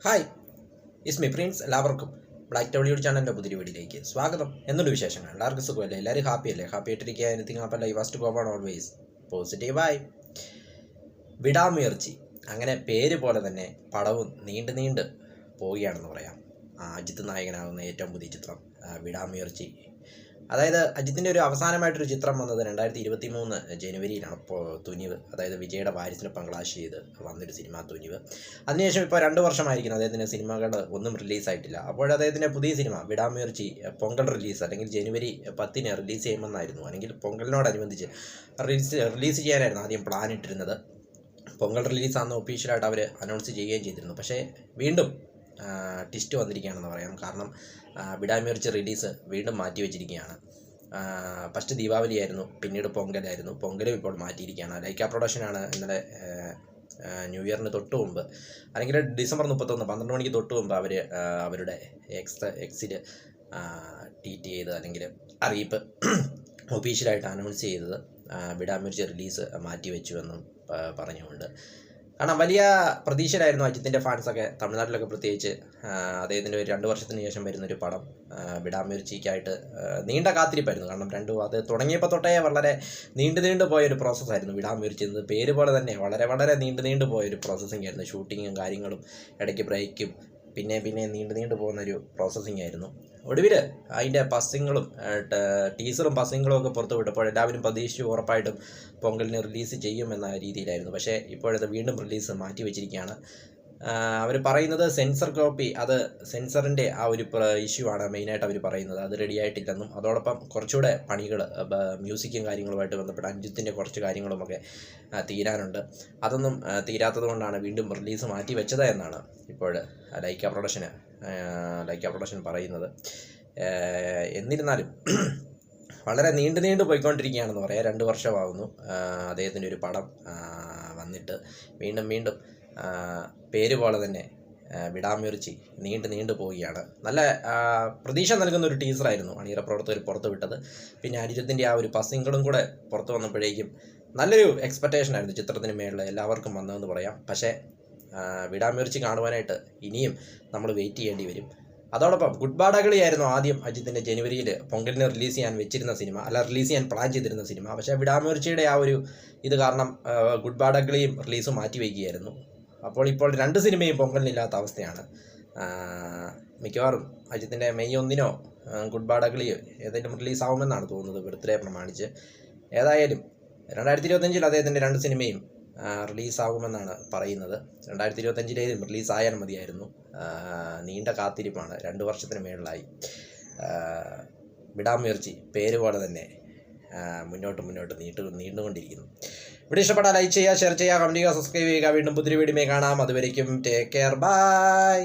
Hi, is me Prince. എല്ലാവർക്കും black ടൗളിയുടെ ചാനലിൻ്റെ പുതിയ വീഡിയോയിലേക്ക് സ്വാഗതം. എന്നുള്ള വിശേഷങ്ങൾ? എല്ലാവർക്കും സുഖമല്ലേ? എല്ലാവരും ഹാപ്പി അല്ലേ? ഹാപ്പി ആയിട്ടിരിക്കുക. Anything happen life first go on always പോസിറ്റീവായി. വിടാമുയർച്ചി, അങ്ങനെ പേര് പോലെ തന്നെ പടവും നീണ്ട് പോവുകയാണെന്ന് പറയാം. അജിത്ത് നായകനാകുന്ന ഏറ്റവും പുതിയ ചിത്രം വിടാമുയർച്ചി. അതായത് അജിത്തിൻ്റെ ഒരു അവസാനമായിട്ടൊരു ചിത്രം വന്നത് 2023 ജനുവരിയിലാണ്. ഇപ്പോൾ തുനിവ്, അതായത് വിജയുടെ വാരിസിനൊപ്പം ക്ലാഷ് ചെയ്ത് വന്നൊരു സിനിമ തുനിവ്. അതിനുശേഷം ഇപ്പോൾ 2 വർഷമായിരിക്കുന്നു അദ്ദേഹത്തിൻ്റെ സിനിമകൾ ഒന്നും റിലീസായിട്ടില്ല. അപ്പോൾ അദ്ദേഹത്തിൻ്റെ പുതിയ സിനിമ വിടാമുയർച്ചി പൊങ്കൽ റിലീസ് അല്ലെങ്കിൽ ജനുവരി 10 റിലീസ് ചെയ്യുമെന്നായിരുന്നു, അല്ലെങ്കിൽ പൊങ്കലിനോടനുബന്ധിച്ച് റിലീസ് ചെയ്യാനായിരുന്നു ആദ്യം പ്ലാൻ ഇട്ടിരുന്നത്. പൊങ്കൽ റിലീസാണെന്ന് ഒഫീഷ്യലായിട്ട് അവർ അനൗൺസ് ചെയ്യുകയും ചെയ്തിരുന്നു. പക്ഷേ വീണ്ടും ട്വിസ്റ്റ് വന്നിരിക്കുകയാണെന്ന് പറയാം. കാരണം വിടാമുയർച്ചി റിലീസ് വീണ്ടും മാറ്റി വെച്ചിരിക്കുകയാണ്. ഫസ്റ്റ് ദീപാവലി ആയിരുന്നു, പിന്നീട് പൊങ്കലായിരുന്നു. പൊങ്കലും ഇപ്പോൾ മാറ്റിയിരിക്കുകയാണ്. ലൈക്ക പ്രൊഡക്ഷനാണ് ഇന്നലെ ന്യൂ ഇയറിന് തൊട്ട് മുമ്പ്, അല്ലെങ്കിൽ ഡിസംബർ 31 12 മണിക്ക് തൊട്ട് മുമ്പ് അവർ അവരുടെ എക്സിൽ ട്വീറ്റ് ചെയ്ത്, അല്ലെങ്കിൽ അറിയിപ്പ് ഒഫീഷ്യലായിട്ട് അനൗൺസ് ചെയ്തത് വിടാമുയർച്ചി റിലീസ് മാറ്റി വെച്ചുവെന്നും പറഞ്ഞുകൊണ്ട്. കാരണം വലിയ പ്രതീക്ഷയിലായിരുന്നു അജിത്തിൻ്റെ ഫാൻസൊക്കെ, തമിഴ്നാട്ടിലൊക്കെ പ്രത്യേകിച്ച്. അദ്ദേഹത്തിൻ്റെ ഒരു 2 വർഷത്തിന് ശേഷം വരുന്നൊരു പടം വിടാമുയർച്ചിക്കായിട്ട് നീണ്ട കാത്തിരിപ്പായിരുന്നു. കാരണം അത് തുടങ്ങിയപ്പോൾ തൊട്ടേ വളരെ നീണ്ടു പോയൊരു പ്രോസസ്സായിരുന്നു വിടാമുയർച്ചി എന്നത്. പേര് പോലെ തന്നെ വളരെ നീണ്ടു പോയൊരു പ്രോസസ്സിംഗ് ആയിരുന്നു. ഷൂട്ടിങ്ങും കാര്യങ്ങളും, ഇടയ്ക്ക് ബ്രേക്കും, പിന്നെ നീണ്ടു പോകുന്നൊരു പ്രോസസ്സിംഗ് ആയിരുന്നു. ഒടുവിൽ അതിൻ്റെ പസ്സിങ്ങളും ടീസറും പസ്സിങ്ങളും ഒക്കെ പുറത്തു വിട്ടപ്പോൾ എല്ലാവരും പ്രതീക്ഷിച്ചു ഉറപ്പായിട്ടും പൊങ്കലിന് റിലീസ് ചെയ്യുമെന്ന രീതിയിലായിരുന്നു. പക്ഷേ ഇപ്പോഴത്തെ വീണ്ടും റിലീസ് മാറ്റി വെച്ചിരിക്കുകയാണ്. അവർ പറയുന്നത് സെൻസർ കോപ്പി, അത് സെൻസറിൻ്റെ ആ ഒരു ഇഷ്യൂ ആണ് മെയിനായിട്ട് അവർ പറയുന്നത്. അത് റെഡി ആയിട്ടില്ലെന്നും, അതോടൊപ്പം കുറച്ചുകൂടെ പണികൾ മ്യൂസിക്കും കാര്യങ്ങളുമായിട്ട് ബന്ധപ്പെട്ട അജിത്തിൻ്റെ കുറച്ച് കാര്യങ്ങളുമൊക്കെ തീരാനുണ്ട്. അതൊന്നും തീരാത്തത് കൊണ്ടാണ് വീണ്ടും റിലീസ് മാറ്റി വെച്ചത് എന്നാണ് ഇപ്പോൾ ലൈക്ക പ്രൊഡക്ഷൻ പറയുന്നത്. എന്നിരുന്നാലും വളരെ നീണ്ടു പോയിക്കൊണ്ടിരിക്കുകയാണെന്ന് പറയാം. 2 വർഷമാകുന്നു അദ്ദേഹത്തിൻ്റെ ഒരു പടം വന്നിട്ട്. വീണ്ടും പേര് പോലെ തന്നെ വിടാമുയർച്ചി നീണ്ടു പോവുകയാണ്. നല്ല പ്രതീക്ഷ നൽകുന്ന ഒരു ടീസറായിരുന്നു അണിയറ പ്രവർത്തകർ പുറത്തു വിട്ടത്. പിന്നെ അനിരുദ്ധിൻ്റെ ആ ഒരു പസിങ്ങളും കൂടെ പുറത്തു വന്നപ്പോഴേക്കും നല്ലൊരു എക്സ്പെക്റ്റേഷനായിരുന്നു ചിത്രത്തിന് മേളിൽ എല്ലാവർക്കും വന്നതെന്ന് പറയാം. പക്ഷേ വിടാമുയർച്ചി കാണുവാനായിട്ട് ഇനിയും നമ്മൾ വെയിറ്റ് ചെയ്യേണ്ടി വരും. അതോടൊപ്പം ഗുഡ് ബാഡ് അഗ്ലി ആയിരുന്നു ആദ്യം അജിത്തിൻ്റെ ജനുവരിയിൽ പൊങ്കലിന് റിലീസ് ചെയ്യാൻ പ്ലാൻ ചെയ്തിരുന്ന സിനിമ. പക്ഷേ വിടാമുയർച്ചിയുടെ ആ ഒരു ഇത് കാരണം ഗുഡ് ബാഡ് അഗ്ലിയും റിലീസ് മാറ്റി വയ്ക്കുകയായിരുന്നു. അപ്പോൾ 2 സിനിമയും പൊങ്കലിനില്ലാത്ത അവസ്ഥയാണ്. മിക്കവാറും അജിത്തിൻ്റെ മെയ് 1 ഗുഡ് ബാഡ് അഗ്ലിയോ ഏതെങ്കിലും റിലീസാവുമെന്നാണ് തോന്നുന്നത്, ബർത്ത്ഡേ പ്രമാണിച്ച്. ഏതായാലും 2025 അദ്ദേഹത്തിൻ്റെ 2 സിനിമയും റിലീസാകുമെന്നാണ് പറയുന്നത്. 2025 റിലീസായാൽ മതിയായിരുന്നു. നീണ്ട കാത്തിരിപ്പാണ്, 2 വർഷത്തിന് മേളിലായി. വിടാമുയർച്ചി പേര് പോലെ തന്നെ മുന്നോട്ട് നീണ്ടുകൊണ്ടിരിക്കുന്നു. വീഡിയോ ഇഷ്ടപ്പെട്ടാൽ ലൈക്ക് ചെയ്യുക, ഷെയർ ചെയ്യുക, കമൻറ്റ് ചെയ്യുക, സബ്സ്ക്രൈബ് ചെയ്യുക. വീണ്ടും പുതിയ വീഡിയോയിൽ കാണാം. അതുവരേക്കും ടേക്ക് കെയർ, ബൈ.